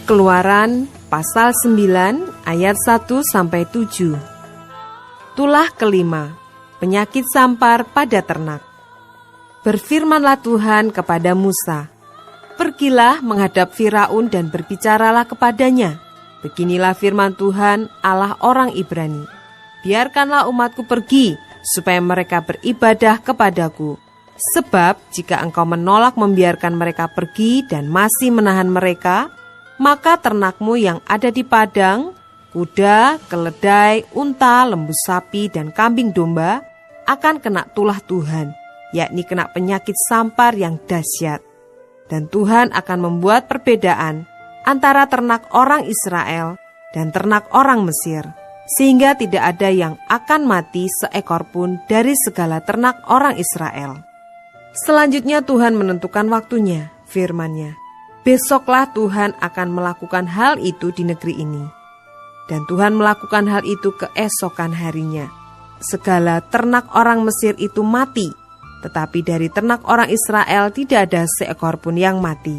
Keluaran pasal 9 ayat 1-7. Tulah kelima, penyakit sampar pada ternak. Berfirmanlah Tuhan kepada Musa, "Pergilah menghadap Firaun dan berbicaralah kepadanya. Beginilah firman Tuhan Allah orang Ibrani. Biarkanlah umatku pergi, supaya mereka beribadah kepadaku. Sebab jika engkau menolak membiarkan mereka pergi dan masih menahan mereka, maka ternakmu yang ada di padang, kuda, keledai, unta, lembu sapi, dan kambing domba akan kena tulah Tuhan, yakni kena penyakit sampar yang dahsyat. Dan Tuhan akan membuat perbedaan antara ternak orang Israel dan ternak orang Mesir, sehingga tidak ada yang akan mati seekor pun dari segala ternak orang Israel." Selanjutnya Tuhan menentukan waktunya, firman-Nya, "Besoklah Tuhan akan melakukan hal itu di negeri ini." Dan Tuhan melakukan hal itu keesokan harinya. Segala ternak orang Mesir itu mati, tetapi dari ternak orang Israel tidak ada seekor pun yang mati.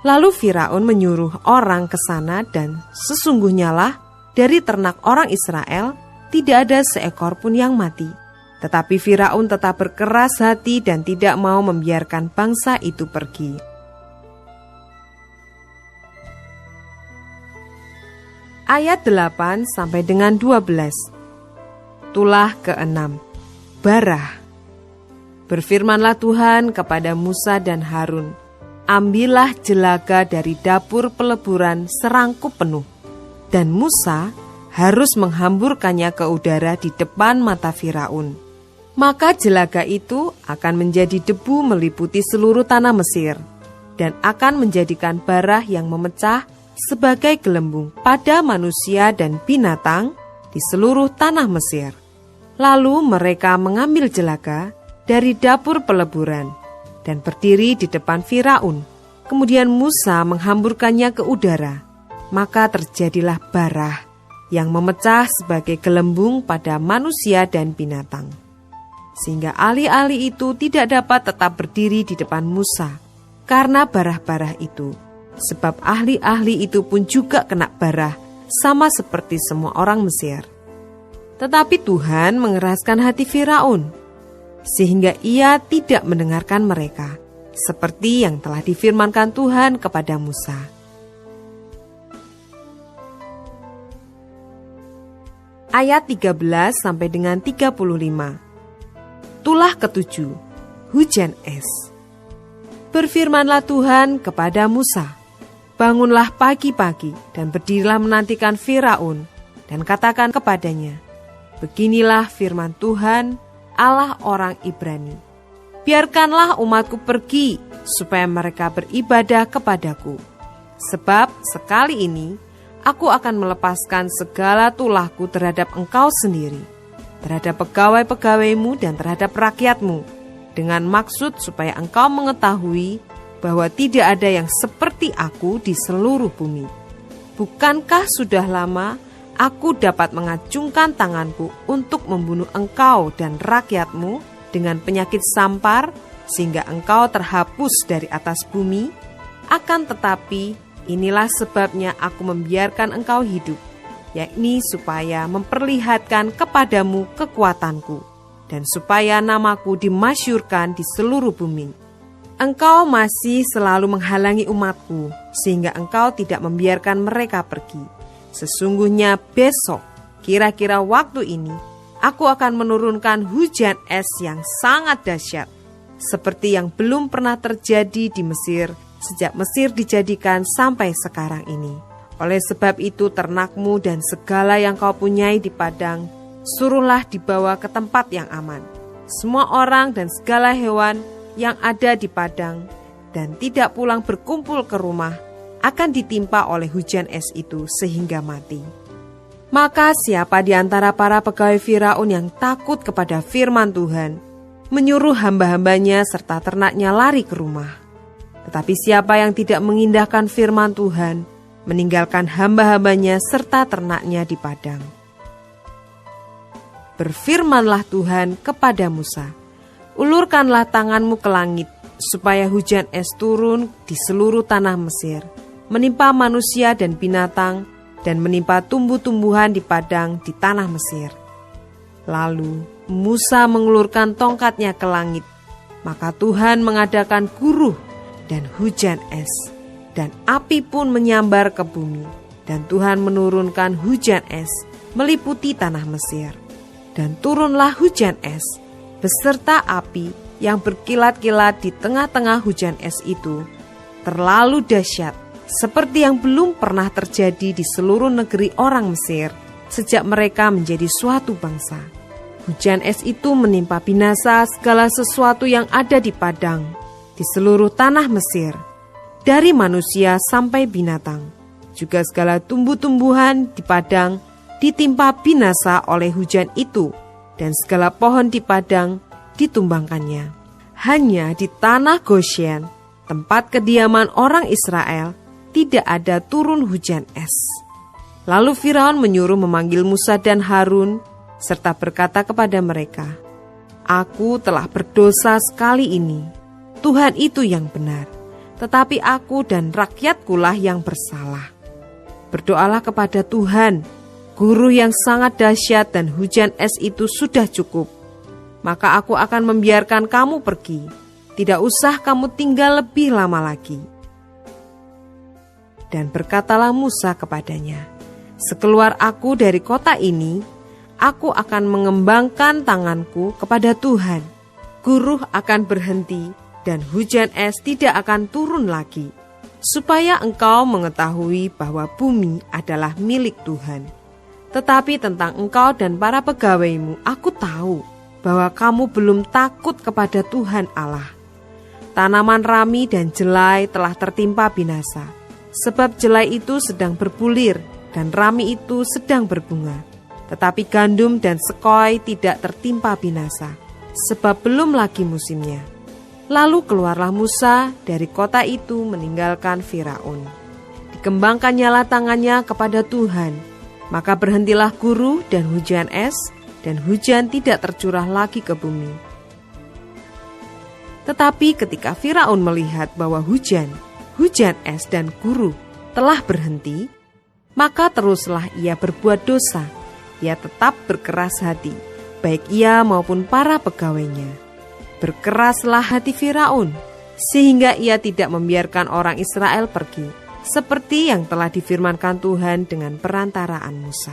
Lalu Firaun menyuruh orang ke sana, dan sesungguhnya lah dari ternak orang Israel tidak ada seekor pun yang mati. Tetapi Firaun tetap berkeras hati dan tidak mau membiarkan bangsa itu pergi. Ayat 8 sampai dengan 12. Tulah ke-6, Barah. Berfirmanlah Tuhan kepada Musa dan Harun, "Ambillah jelaga dari dapur peleburan serangkup penuh." Dan Musa harus menghamburkannya ke udara di depan mata Firaun. Maka jelaga itu akan menjadi debu meliputi seluruh tanah Mesir, dan akan menjadikan barah yang memecah sebagai gelembung pada manusia dan binatang di seluruh tanah Mesir. Lalu mereka mengambil jelaga dari dapur peleburan dan berdiri di depan Firaun. Kemudian Musa menghamburkannya ke udara, maka terjadilah barah yang memecah sebagai gelembung pada manusia dan binatang, sehingga ahli-ahli itu tidak dapat tetap berdiri di depan Musa karena barah-barah itu. Sebab ahli-ahli itu pun juga kena barah, sama seperti semua orang Mesir. Tetapi Tuhan mengeraskan hati Firaun, sehingga ia tidak mendengarkan mereka, seperti yang telah difirmankan Tuhan kepada Musa. Ayat 13 sampai dengan 35. Tulah ke-7, hujan es. Berfirmanlah Tuhan kepada Musa, "Bangunlah pagi-pagi dan berdirilah menantikan Firaun, dan katakan kepadanya, beginilah firman Tuhan Allah orang Ibrani. Biarkanlah umatku pergi, supaya mereka beribadah kepadaku. Sebab sekali ini aku akan melepaskan segala tulahku terhadap engkau sendiri, terhadap pegawai-pegawaimu dan terhadap rakyatmu, dengan maksud supaya engkau mengetahui bahwa tidak ada yang seperti aku di seluruh bumi. Bukankah sudah lama aku dapat mengacungkan tanganku untuk membunuh engkau dan rakyatmu dengan penyakit sampar, sehingga engkau terhapus dari atas bumi? Akan tetapi inilah sebabnya aku membiarkan engkau hidup, yakni supaya memperlihatkan kepadamu kekuatanku, dan supaya namaku dimasyhurkan di seluruh bumi. Engkau masih selalu menghalangi umatku, sehingga engkau tidak membiarkan mereka pergi. Sesungguhnya besok, kira-kira waktu ini, aku akan menurunkan hujan es yang sangat dahsyat, seperti yang belum pernah terjadi di Mesir, sejak Mesir dijadikan sampai sekarang ini. Oleh sebab itu ternakmu dan segala yang kau punyai di padang, suruhlah dibawa ke tempat yang aman. Semua orang dan segala hewan yang ada di padang dan tidak pulang berkumpul ke rumah akan ditimpa oleh hujan es itu sehingga mati. Maka siapa di antara para pegawai Firaun yang takut kepada firman Tuhan, menyuruh hamba-hambanya serta ternaknya lari ke rumah. Tetapi siapa yang tidak mengindahkan firman Tuhan, meninggalkan hamba-hambanya serta ternaknya di padang. Berfirmanlah Tuhan kepada Musa, "Ulurkanlah tanganmu ke langit, supaya hujan es turun di seluruh tanah Mesir, menimpa manusia dan binatang, dan menimpa tumbuh-tumbuhan di padang di tanah Mesir. Lalu Musa mengulurkan tongkatnya ke langit, maka Tuhan mengadakan guruh dan hujan es, dan api pun menyambar ke bumi, dan Tuhan menurunkan hujan es meliputi tanah Mesir. Dan turunlah hujan es beserta api yang berkilat-kilat di tengah-tengah hujan es itu, terlalu dahsyat, seperti yang belum pernah terjadi di seluruh negeri orang Mesir sejak mereka menjadi suatu bangsa. Hujan es itu menimpa binasa segala sesuatu yang ada di padang, di seluruh tanah Mesir, dari manusia sampai binatang. Juga segala tumbuh-tumbuhan di padang ditimpa binasa oleh hujan itu, dan segala pohon di padang ditumbangkannya. Hanya di tanah Goshen, tempat kediaman orang Israel, tidak ada turun hujan es. Lalu Firaun menyuruh memanggil Musa dan Harun, serta berkata kepada mereka, "Aku telah berdosa sekali ini. Tuhan itu yang benar, tetapi aku dan rakyatkulah yang bersalah. Berdoalah kepada Tuhan, guruh yang sangat dahsyat dan hujan es itu sudah cukup. Maka aku akan membiarkan kamu pergi. Tidak usah kamu tinggal lebih lama lagi." Dan berkatalah Musa kepadanya, "Sekeluar aku dari kota ini, aku akan mengembangkan tanganku kepada Tuhan. Guruh akan berhenti dan hujan es tidak akan turun lagi, supaya engkau mengetahui bahwa bumi adalah milik Tuhan. Tetapi tentang engkau dan para pegawaimu, aku tahu bahwa kamu belum takut kepada Tuhan Allah. Tanaman rami dan jelai telah tertimpa binasa, sebab jelai itu sedang berbulir dan rami itu sedang berbunga. Tetapi gandum dan sekoi tidak tertimpa binasa, sebab belum lagi musimnya." Lalu keluarlah Musa dari kota itu meninggalkan Firaun. Dikembangkannyalah tangannya kepada Tuhan, maka berhentilah guruh dan hujan es, dan hujan tidak tercurah lagi ke bumi. Tetapi ketika Firaun melihat bahwa hujan es dan guruh telah berhenti, maka teruslah ia berbuat dosa. Ia tetap berkeras hati, baik ia maupun para pegawainya. Berkeraslah hati Firaun, sehingga ia tidak membiarkan orang Israel pergi, seperti yang telah difirmankan Tuhan dengan perantaraan Musa.